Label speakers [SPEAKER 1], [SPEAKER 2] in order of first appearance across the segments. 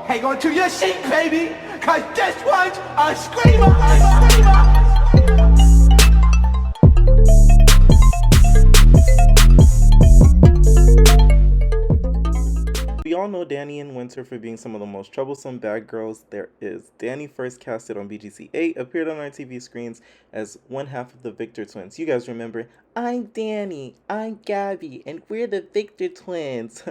[SPEAKER 1] hang on to your seat, baby, cause this one's a screamer.
[SPEAKER 2] We all know Dani and Winter for being some of the most troublesome bad girls there is. Dani, first casted on BGC 8, appeared on our TV screens as one half of the Victor twins. You guys remember, I'm Dani, I'm Gabby, and we're the Victor twins.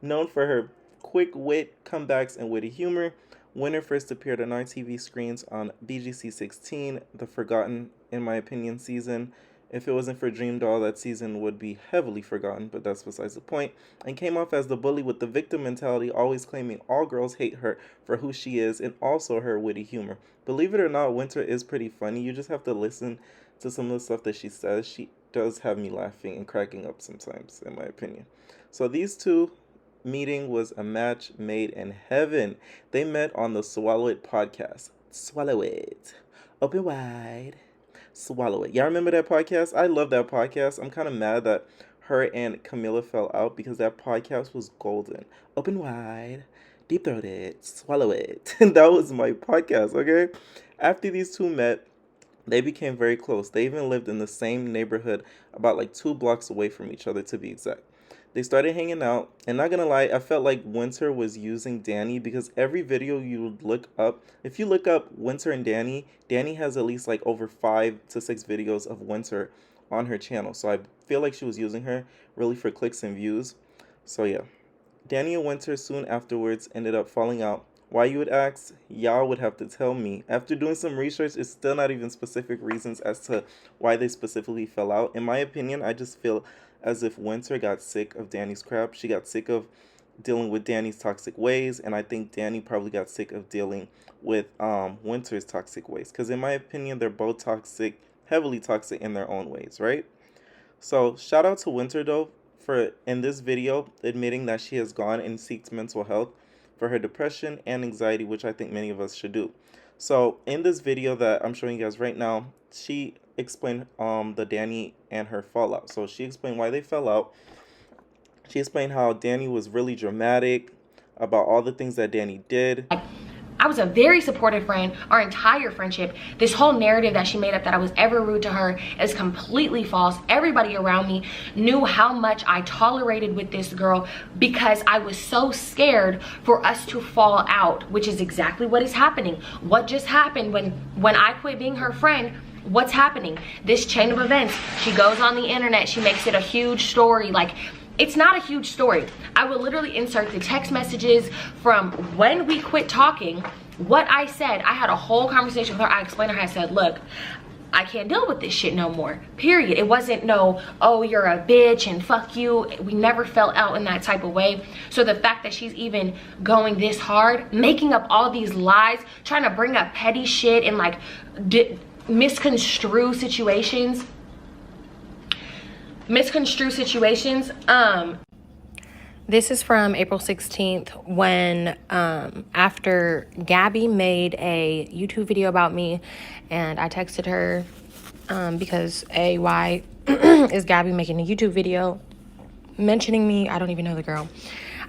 [SPEAKER 2] Known for her quick wit, comebacks, and witty humor, Winter first appeared on our TV screens on BGC 16, the forgotten, in my opinion, season. If it wasn't for Dream Doll, that season would be heavily forgotten, but that's besides the point. And came off as the bully with the victim mentality, always claiming all girls hate her for who she is and also her witty humor. Believe it or not, Winter is pretty funny. You just have to listen to some of the stuff that she says. She does have me laughing and cracking up sometimes, in my opinion. So these two meeting was a match made in heaven. They met on the Swallow It podcast. Swallow it. Open wide. Swallow it. Y'all remember that podcast? I love that podcast. I'm kind of mad that her and Camilla fell out because that podcast was golden. Open wide, deep throated, swallow it. And that was my podcast, okay? After these two met, they became very close. They even lived in the same neighborhood, about like 2 blocks away from each other to be exact. They started hanging out, and not gonna lie, I felt like Winter was using Dani because every video you would look up, if you look up Winter and Dani, Dani has at least like over 5 to 6 videos of Winter on her channel. So I feel like she was using her really for clicks and views. So yeah, Dani and Winter soon afterwards ended up falling out. Why, you would ask? Y'all would have to tell me. After doing some research, it's still not even specific reasons as to why they specifically fell out. In my opinion, I just feel as if Winter got sick of Dani's crap. She got sick of dealing with Dani's toxic ways, and I think Dani probably got sick of dealing with Winter's toxic ways. Because in my opinion, they're both toxic, heavily toxic in their own ways, right? So shout out to Winter though for in this video admitting that she has gone and seeked mental health for her depression and anxiety, which I think many of us should do. So in this video that I'm showing you guys right now, she explained the Dani and her fallout. So she explained why they fell out. She explained how Dani was really dramatic about all the things that Dani did.
[SPEAKER 3] I was a very supportive friend, our entire friendship. This whole narrative that she made up that I was ever rude to her is completely false. Everybody around me knew how much I tolerated with this girl because I was so scared for us to fall out, which is exactly what is happening. What just happened when I quit being her friend? What's happening? This chain of events. She goes on the internet, she makes it a huge story. Like, it's not a huge story. I will literally insert the text messages from when we quit talking, what I said. I had a whole conversation with her. I explained to her, I said, look, I can't deal with this shit no more, period. It wasn't no, oh, you're a bitch and fuck you. We never fell out in that type of way. So the fact that she's even going this hard, making up all these lies, trying to bring up petty shit and like misconstrue situations. This is from April 16th when after Gabby made a YouTube video about me, and I texted her because why is Gabby making a YouTube video mentioning me? I don't even know the girl.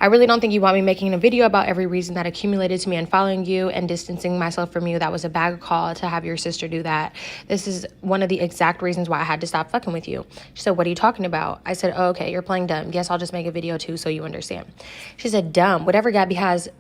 [SPEAKER 3] I really don't think you want me making a video about every reason that accumulated to me and following you and distancing myself from you. That was a bad call to have your sister do that. This is one of the exact reasons why I had to stop fucking with you. She said, what are you talking about? I said, oh, okay, you're playing dumb. Guess I'll just make a video too so you understand. She said, dumb. Whatever Gabby has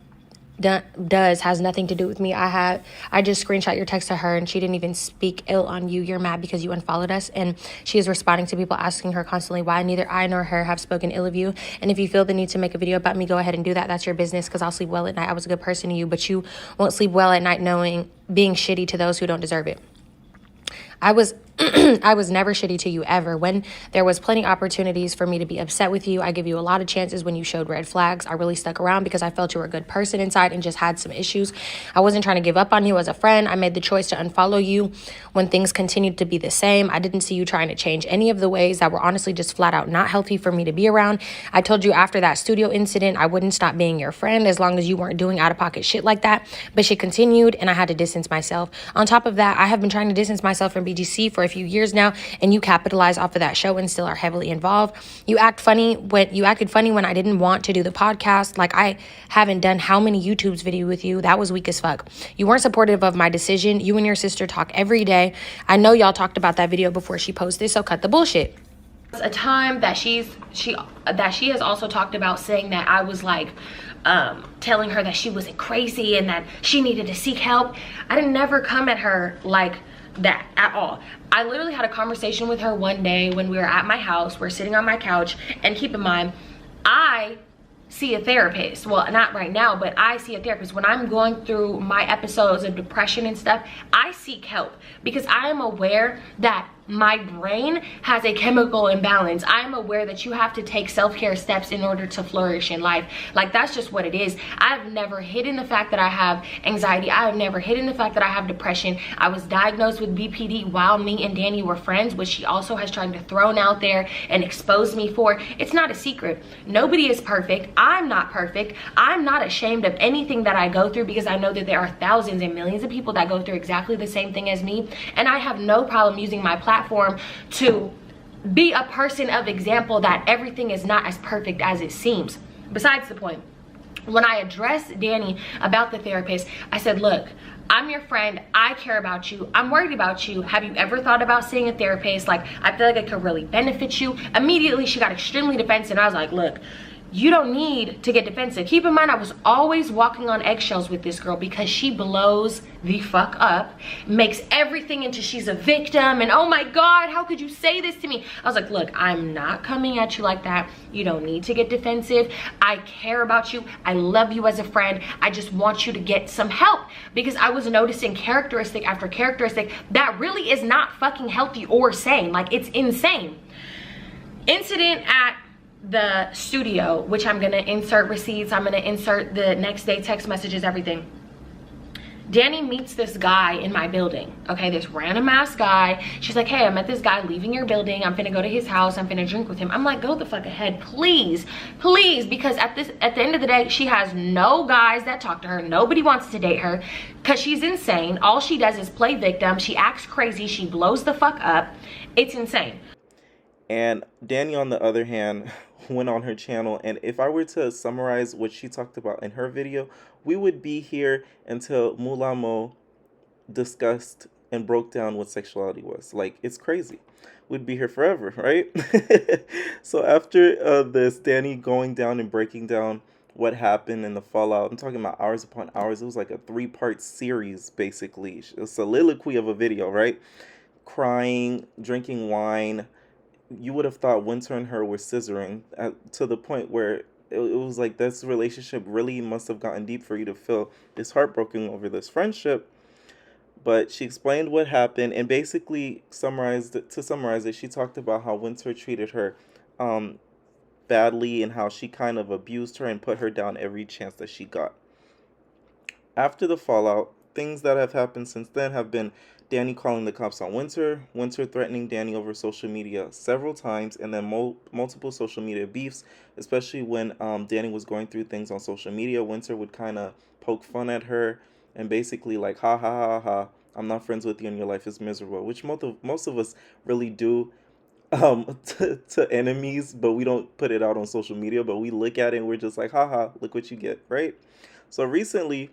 [SPEAKER 3] nothing to do with me. I just screenshot your text to her and she didn't even speak ill on you. You're mad because you unfollowed us, and she is responding to people asking her constantly why neither I nor her have spoken ill of you. And if you feel the need to make a video about me, go ahead and do that. That's your business, because I'll sleep well at night. I was a good person to you, but you won't sleep well at night knowing being shitty to those who don't deserve it. I was never shitty to you ever. When there was plenty opportunities for me to be upset with you, I give you a lot of chances when you showed red flags. I really stuck around because I felt you were a good person inside and just had some issues. I wasn't trying to give up on you as a friend. I made the choice to unfollow you when things continued to be the same. I didn't see you trying to change any of the ways that were honestly just flat out not healthy for me to be around. I told you after that studio incident, I wouldn't stop being your friend as long as you weren't doing out of pocket shit like that. But she continued and I had to distance myself. On top of that, I have been trying to distance myself from BGC for a few years now, and you capitalize off of that show and still are heavily involved. You acted funny when I didn't want to do the podcast. Like, I haven't done how many YouTube's video with you. That was weak as fuck. You weren't supportive of my decision. You and your sister talk every day. I know y'all talked about that video before she posted, so cut the bullshit. A time that she has also talked about, saying that I was like telling her that she wasn't crazy and that she needed to seek help. I didn't never come at her like that at all. I literally had a conversation with her one day when we were at my house. We're sitting on my couch, and keep in mind, I see a therapist. Well, not right now, but I see a therapist. When I'm going through my episodes of depression and stuff, I seek help because I am aware that my brain has a chemical imbalance. I am aware that you have to take self-care steps in order to flourish in life. Like, that's just what it is. I've never hidden the fact that I have anxiety. I have never hidden the fact that I have depression. I was diagnosed with BPD while me and Dani were friends, which she also has tried to throw out there and expose me for. It's not a secret. Nobody is perfect. I'm not perfect. I'm not ashamed of anything that I go through because I know that there are thousands and millions of people that go through exactly the same thing as me. And I have no problem using my platform to be a person of example that everything is not as perfect as it seems. Besides the point, when I addressed Dani about the therapist, I said, look, I'm your friend. I care about you. I'm worried about you. Have you ever thought about seeing a therapist? Like, I feel like it could really benefit you. Immediately, she got extremely defensive. And I was like, look, you don't need to get defensive. Keep in mind, I was always walking on eggshells with this girl because she blows the fuck up, makes everything into she's a victim, and oh my God, how could you say this to me? I was like, look, I'm not coming at you like that. You don't need to get defensive. I care about you. I love you as a friend. I just want you to get some help, because I was noticing characteristic after characteristic that really is not fucking healthy or sane. Like, it's insane. Incident at the studio, which I'm gonna insert receipts, I'm gonna insert the next day text messages, everything. Dani meets this guy in my building, okay, this random ass guy. She's like, hey, I met this guy leaving your building. I'm finna go to his house. I'm finna drink with him. I'm like, go the fuck ahead, please, please, because at the end of the day, she has no guys that talk to her. Nobody wants to date her because she's insane. All she does is play victim. She acts crazy. She blows the fuck up. It's insane.
[SPEAKER 2] And Dani, on the other hand, went on her channel, and if I were to summarize what she talked about in her video, we would be here until Mulamo discussed and broke down what sexuality was. Like, it's crazy. We'd be here forever, right? So after this, Dani going down and breaking down what happened in the fallout, I'm talking about hours upon hours. It was like a 3-part series, basically. A soliloquy of a video, right? Crying, drinking wine. You would have thought Winter and her were scissoring to the point where it was like this relationship really must have gotten deep for you to feel this heartbroken over this friendship. But she explained what happened and basically summarized it, she talked about how Winter treated her badly and how she kind of abused her and put her down every chance that she got. After the fallout, things that have happened since then have been Dani calling the cops on Winter, Winter threatening Dani over social media several times, and then multiple social media beefs, especially when Dani was going through things on social media. Winter would kind of poke fun at her and basically like, ha ha ha ha, I'm not friends with you and your life is miserable, which most of us really do to enemies, but we don't put it out on social media, but we look at it and we're just like, haha, look what you get, right? So recently,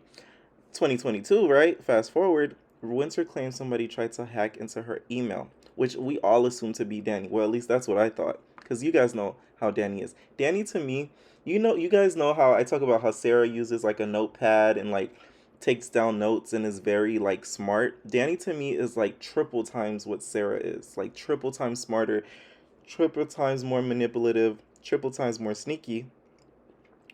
[SPEAKER 2] 2022, right? Fast forward, Winter claims somebody tried to hack into her email, which we all assume to be Dani. Well, at least that's what I thought, because you guys know how Dani is. Dani, to me, you guys know how I talk about how Sarah uses like a notepad and like takes down notes and is very like smart. Dani to me is like triple times what Sarah is, like triple times smarter, triple times more manipulative, triple times more sneaky.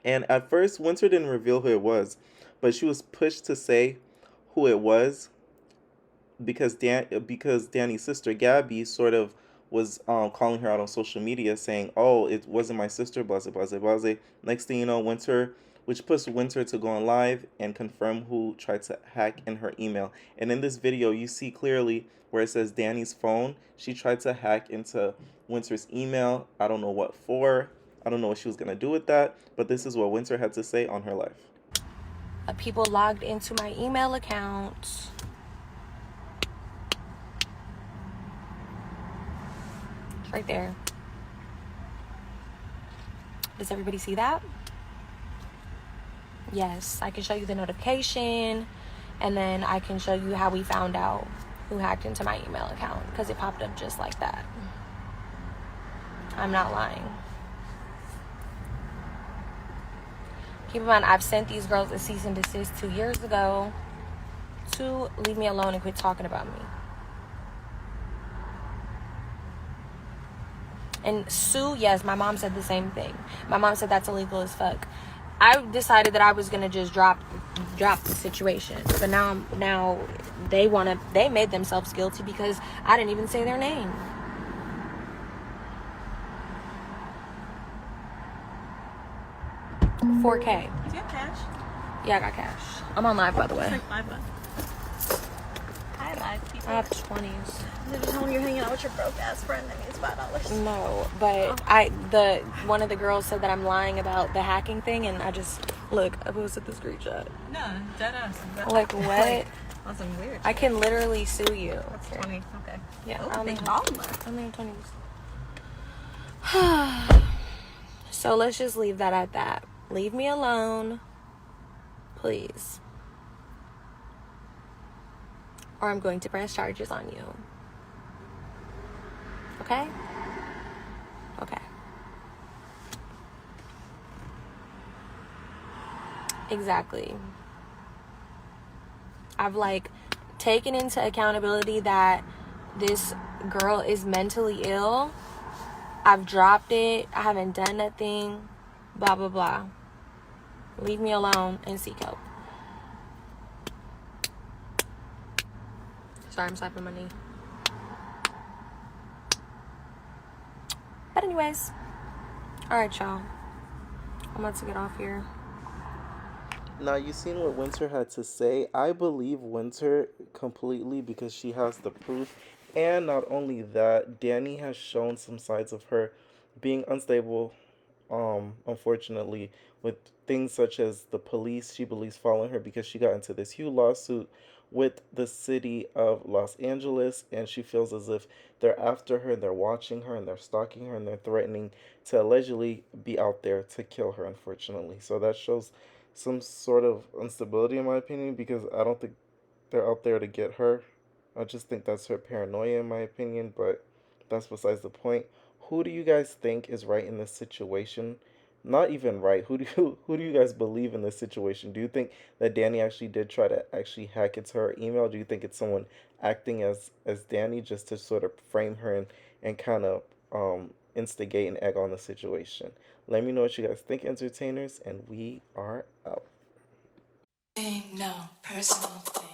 [SPEAKER 2] And at first, Winter didn't reveal who it was, but she was pushed to say who it was because Dani's sister Gabby sort of was calling her out on social media saying, oh, it wasn't my sister, blah, blah, blah, blah, blah. Next thing you know, Winter, which pushed Winter to go on live and confirm who tried to hack in her email. And in this video, you see clearly where it says Dani's phone. She tried to hack into Winter's email. I don't know what for. I don't know what she was going to do with that. But this is what Winter had to say on her live.
[SPEAKER 3] People logged into my email account. Right there. Does everybody see that? Yes, I can show you the notification, and then I can show you how we found out who hacked into my email account, because it popped up just like that. I'm not lying. Keep in mind, I've sent these girls a cease and desist 2 years ago to leave me alone and quit talking about me. And sue, yes, my mom said the same thing. My mom said that's illegal as fuck. I decided that I was gonna just drop the situation, but now they made themselves guilty because I didn't even say their name. $4K.
[SPEAKER 4] Do you have cash?
[SPEAKER 3] Yeah, I got cash. I'm on live, by the way.
[SPEAKER 4] It's like $5. Hi, live people.
[SPEAKER 3] I have 20s.
[SPEAKER 4] Did you tell me you're hanging out with your broke ass friend that needs $5?
[SPEAKER 3] No, but one of the girls said that I'm lying about the hacking thing, and I just look. I posted the screenshot.
[SPEAKER 4] No, dead ass.
[SPEAKER 3] Like what?
[SPEAKER 4] That's some weird.
[SPEAKER 3] I can literally sue you.
[SPEAKER 4] That's 20. Okay.
[SPEAKER 3] Yeah,
[SPEAKER 4] Oh,
[SPEAKER 3] I only
[SPEAKER 4] big
[SPEAKER 3] have
[SPEAKER 4] baller.
[SPEAKER 3] 20s. So let's just leave that at that. Leave me alone, please, or I'm going to press charges on you. Okay? Okay. Exactly. I've taken into accountability that this girl is mentally ill. I've dropped it. I haven't done nothing. Blah, blah, blah. Leave me alone and seek help. Sorry, I'm slapping my knee. But anyways. Alright, y'all. I'm about to get off here.
[SPEAKER 2] Now, you seen what Winter had to say. I believe Winter completely because she has the proof. And not only that, Dani has shown some sides of her being unstable, unfortunately, with things such as the police, she believes, following her because she got into this huge lawsuit with the city of Los Angeles, and she feels as if they're after her, and they're watching her, and they're stalking her, and they're threatening to allegedly be out there to kill her, unfortunately. So that shows some sort of instability, in my opinion, because I don't think they're out there to get her. I just think that's her paranoia, in my opinion, but that's besides the point. Who do you guys think is right in this situation? Not even right. Who do you guys believe in this situation? Do you think that Dani actually did try to actually hack into her email? Do you think it's someone acting as Dani just to sort of frame her and kind of instigate and egg on the situation? Let me know what you guys think, entertainers, and we are out.
[SPEAKER 5] No personal thing.